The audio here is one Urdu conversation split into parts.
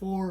4।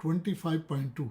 25.2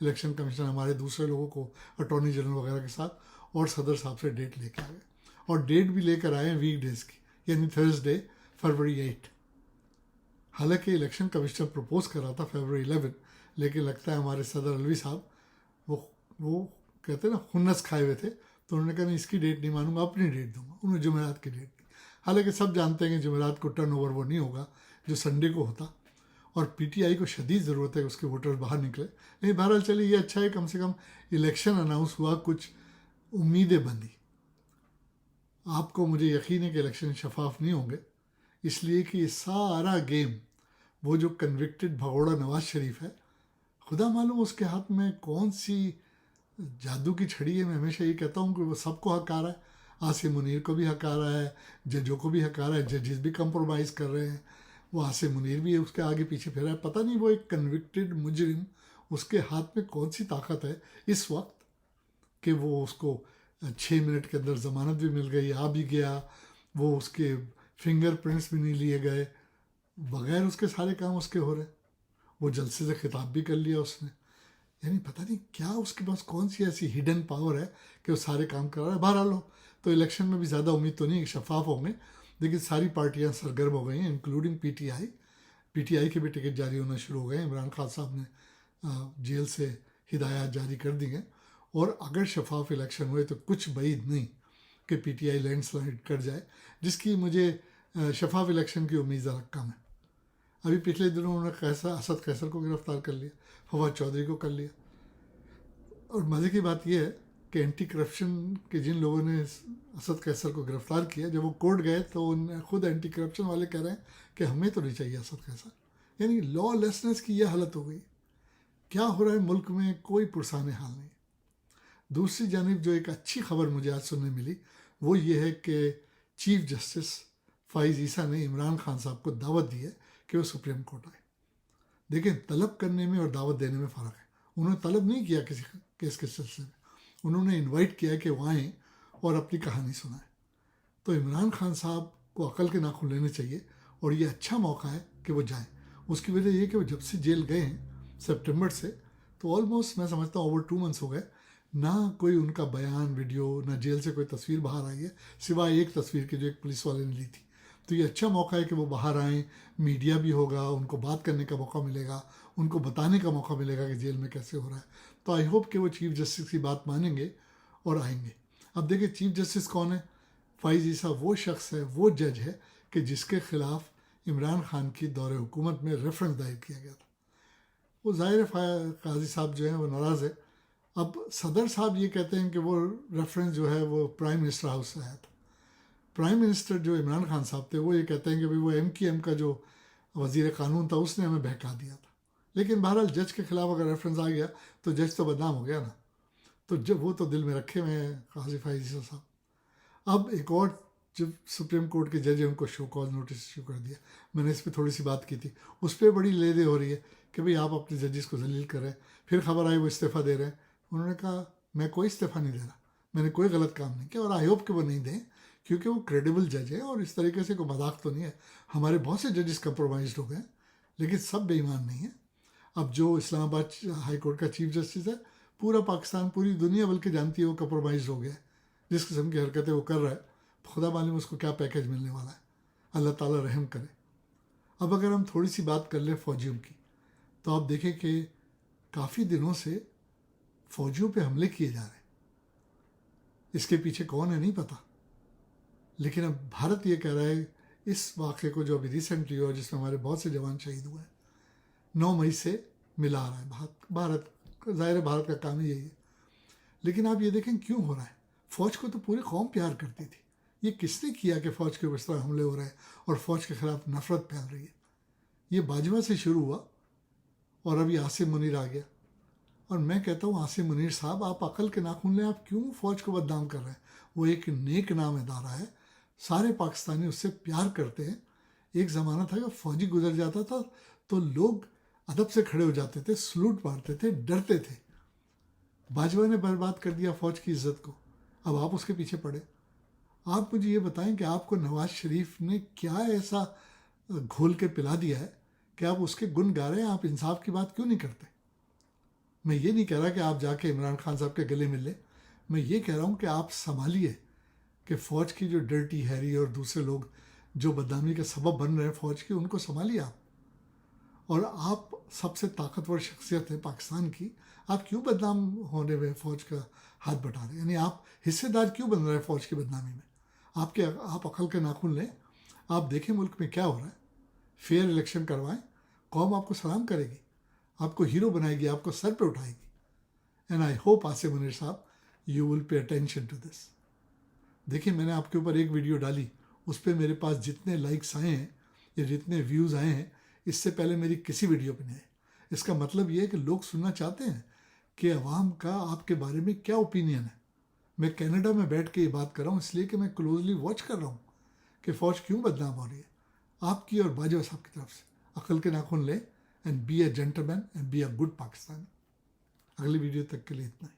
الیکشن کمیشن ہمارے دوسرے لوگوں کو اٹارنی جنرل وغیرہ کے ساتھ اور صدر صاحب سے ڈیٹ لے کے آ گئے، اور ڈیٹ بھی لے کر آئے ہیں ویک ڈیز کی، یعنی تھرسڈے فروری 8۔ حالانکہ الیکشن کمیشنر پروپوز کر رہا تھا فروری 11، لیکن لگتا ہے ہمارے صدر علوی صاحب وہ کہتے ہیں نا خنس کھائے ہوئے تھے، تو انہوں نے کہا نہیں اس کی ڈیٹ نہیں مانوں گا، اپنی ڈیٹ دوں گا۔ انہوں نے جمعرات کی ڈیٹ دی، حالانکہ سب جانتے ہیں کہ جمعرات کو ٹرن اوور وہ نہیں ہوگا جو سنڈے کو ہوتا، اور پی ٹی آئی کو شدید ضرورت ہے کہ اس کے ووٹر باہر نکلے۔ نہیں، بہرحال چلیے یہ اچھا ہے، کم سے کم الیکشن اناؤنس ہوا، کچھ امیدیں بندھی۔ آپ کو مجھے یقین ہے کہ الیکشن شفاف نہیں ہوں گے، اس لیے کہ یہ سارا گیم وہ جو کنوکٹڈ بھگوڑا نواز شریف ہے، خدا معلوم اس کے ہاتھ میں کون سی جادو کی چھڑی ہے۔ میں ہمیشہ یہ کہتا ہوں کہ وہ سب کو ہکا رہا ہے، عاصم منیر کو بھی ہکا رہا ہے، ججوں کو بھی ہکا رہا ہے، ججز بھی کمپرومائز کر رہے ہیں، وہ عاصم منیر بھی اس کے آگے پیچھے پھر رہا ہے۔ پتہ نہیں وہ ایک کنوکٹڈ مجرم، اس کے ہاتھ میں کون سی طاقت ہے اس وقت کہ وہ اس کو 6 منٹ کے اندر ضمانت بھی مل گئی، آ بھی گیا، وہ اس کے فنگر پرنٹس بھی نہیں لیے گئے، بغیر اس کے سارے کام اس کے ہو رہے، وہ جلسے سے خطاب بھی کر لیا اس نے۔ یعنی پتہ نہیں کیا اس کے پاس کون سی ایسی ہڈن پاور ہے کہ وہ سارے کام کر رہا ہے۔ بہرحال ہو تو الیکشن میں بھی زیادہ امید تو نہیں ہے کہ شفاف ہوں گے، لیکن ساری پارٹیاں سرگرم ہو گئی ہیں، انکلوڈنگ پی ٹی آئی۔ پی ٹی آئی کے بھی ٹکٹ جاری ہونا شروع ہو گئے ہیں، عمران خان صاحب نے جیل سے ہدایات جاری کر دی ہیں، اور اگر شفاف الیکشن ہوئے تو کچھ بعید نہیں کہ پی ٹی آئی لینڈ سلائڈ کر جائے، جس کی مجھے شفاف الیکشن کی امید ذرا کم ہے۔ ابھی پچھلے دنوں انہوں نے اسد قیصر کو گرفتار کر لیا، فواد چودھری کو کر لیا، اور مزے کی بات یہ ہے کہ اینٹی کرپشن کے جن لوگوں نے اسد قیصر کو گرفتار کیا، جب وہ کورٹ گئے تو خود اینٹی کرپشن والے کہہ رہے ہیں کہ ہمیں تو نہیں چاہیے اسد قیصر۔ یعنی لا لیسنس کی یہ حالت ہو گئی، کیا ہو رہا ہے ملک میں کوئی پرسان حال نہیں۔ دوسری جانب جو ایک اچھی خبر مجھے آج سننے ملی وہ یہ ہے کہ چیف جسٹس فائز عیسیٰ نے عمران خان صاحب کو دعوت دی ہے کہ وہ سپریم کورٹ آئے۔ دیکھیں، طلب کرنے میں اور دعوت دینے میں فرق ہے۔ انہوں نے طلب نہیں کیا کسی کیس کے سلسلے میں، انہوں نے انوائٹ کیا کہ وہ آئیں اور اپنی کہانی سنائیں۔ تو عمران خان صاحب کو عقل کے ناخن لینے چاہیے، اور یہ اچھا موقع ہے کہ وہ جائیں۔ اس کی وجہ یہ کہ وہ جب سے جیل گئے ہیں سپٹمبر سے، تو آلموسٹ میں سمجھتا ہوں اوور 2 منتھس ہو گئے، نہ کوئی ان کا بیان ویڈیو، نہ جیل سے کوئی تصویر باہر آئی ہے، سوائے ایک تصویر کی جو ایک پولیس والے نے لی تھی۔ تو یہ اچھا موقع ہے کہ وہ باہر آئیں، میڈیا بھی ہوگا، ان کو بات کرنے کا موقع ملے گا، ان کو بتانے کا موقع ملے گا کہ جیل میں کیسے ہو رہا ہے۔ تو آئی ہوپ کہ وہ چیف جسٹس کی بات مانیں گے اور آئیں گے۔ اب دیکھیں چیف جسٹس کون ہے؟ فائز عیسیٰ وہ شخص ہے، وہ جج ہے کہ جس کے خلاف عمران خان کی دور حکومت میں ریفرنس دائر کیا گیا تھا۔ وہ ظاہر قاضی صاحب جو ہیں وہ ناراض ہے۔ اب صدر صاحب یہ کہتے ہیں کہ وہ ریفرنس جو ہے وہ پرائم منسٹر ہاؤس سے آیا تھا۔ پرائم منسٹر جو عمران خان صاحب تھے وہ یہ کہتے ہیں کہ وہ ایم کا جو وزیر قانون تھا اس نے ہمیں بہکا دیا تھا۔ لیکن بہرحال جج کے خلاف اگر ریفرنس آ گیا تو جج تو بدنام ہو گیا نا، تو جب وہ تو دل میں رکھے ہوئے ہیں قاضی فائز عیسیٰ صاحب۔ اب ایک اور جب سپریم کورٹ کے جج ہیں ان کو شو کاز نوٹس ایشو کر دیا۔ میں نے اس پہ تھوڑی سی بات کی تھی، اس پہ بڑی لے دے ہو رہی ہے کہ بھئی آپ اپنے ججز کو ذلیل کر رہے ہیں۔ پھر خبر آئی وہ استعفیٰ دے رہے ہیں۔ انہوں نے کہا میں کوئی استعفیٰ نہیں دے رہا، میں نے کوئی غلط کام نہیں کیا، اور آئی ہوپ کہ وہ نہیں دیں، کیونکہ وہ کریڈیبل جج ہے، اور اس طریقے سے کوئی مذاق تو نہیں ہے۔ ہمارے بہت سے ججز کمپرومائزڈ ہو گئے، لیکن سب بے ایمان نہیں ہیں۔ اب جو اسلام آباد ہائی کورٹ کا چیف جسٹس ہے، پورا پاکستان، پوری دنیا بلکہ جانتی ہے وہ کمپرومائزڈ ہو گیا ہے۔ جس قسم کی حرکتیں وہ کر رہا ہے، خدا معلوم اس کو کیا پیکیج ملنے والا ہے۔ اللہ تعالیٰ رحم کرے۔ اب اگر ہم تھوڑی سی بات کر لیں فوجیوں کی، تو آپ دیکھیں کہ کافی دنوں سے فوجیوں پہ حملے کیے جا رہے ہیں۔ اس کے پیچھے کون ہے نہیں پتہ، لیکن اب بھارت یہ کہہ رہا ہے اس واقعے کو جو ابھی ریسنٹلی ہوا جس میں ہمارے بہت سے جوان شہید ہوئے ہیں، 9 مئی سے ملا رہا ہے بھارت۔ ظاہر ہے بھارت کا کام ہی یہی ہے، لیکن آپ یہ دیکھیں کیوں ہو رہا ہے۔ فوج کو تو پوری قوم پیار کرتی تھی، یہ کس نے کیا کہ فوج کے اوپر اس طرح حملے ہو رہے ہیں اور فوج کے خلاف نفرت پھیل رہی ہے؟ یہ باجوہ سے شروع ہوا اور ابھی عاصم منیر آ گیا، اور میں کہتا ہوں عاصم منیر صاحب آپ عقل کے ناخن لیں، آپ کیوں فوج کو بدنام کر رہے ہیں؟ وہ ایک نیک نام ادارہ ہے، سارے پاکستانی اس سے پیار کرتے ہیں۔ ایک زمانہ تھا کہ فوجی گزر جاتا تھا تو لوگ ادب سے کھڑے ہو جاتے تھے، سلوٹ مارتے تھے، ڈرتے تھے۔ باجوہ نے برباد کر دیا فوج کی عزت کو، اب آپ اس کے پیچھے پڑے۔ آپ مجھے یہ بتائیں کہ آپ کو نواز شریف نے کیا ایسا گھول کے پلا دیا ہے کہ آپ اس کے گن گا رہے ہیں؟ آپ انصاف کی بات کیوں نہیں کرتے؟ میں یہ نہیں کہہ رہا کہ آپ جا کے عمران خان صاحب کے گلے مل لیں، میں یہ کہہ رہا ہوں کہ آپ سنبھالیے کہ فوج کی جو ڈرٹی ہیری اور دوسرے لوگ جو بدنامی کا سبب بن رہے ہیں فوج کی، ان کو سنبھالیے آپ. اور آپ سب سے طاقتور شخصیت ہیں پاکستان کی، آپ کیوں بدنام ہونے میں فوج کا ہاتھ بٹا رہے ہیں؟ یعنی آپ حصے دار کیوں بن رہے ہیں فوج کی بدنامی میں؟ آپ عقل کے ناخن لیں، آپ دیکھیں ملک میں کیا ہو رہا ہے. فیئر الیکشن کروائیں، قوم آپ کو سلام کرے گی، آپ کو ہیرو بنائے گی، آپ کو سر پہ اٹھائے گی. And I hope Asif Munir sahab you will pay attention to this. دیکھیں میں نے آپ کے اوپر ایک ویڈیو ڈالی، اس پہ میرے پاس جتنے لائکس آئے ہیں یا جتنے ویوز آئے ہیں اس سے پہلے میری کسی ویڈیو پہ نہیں آئے. اس کا مطلب یہ ہے کہ لوگ سننا چاہتے ہیں کہ عوام کا آپ کے بارے میں کیا اوپینین ہے. میں کینیڈا میں بیٹھ کے یہ بات کر رہا ہوں اس لیے کہ میں کلوزلی واچ کر رہا ہوں کہ فوج کیوں بدنام ہو رہی ہے آپ کی اور باجوہ صاحب کی طرف سے. عقل کے ناخن لیں and be a gentleman and be a good Pakistani. اگلی ویڈیو تک کے لیے اتنا ہی.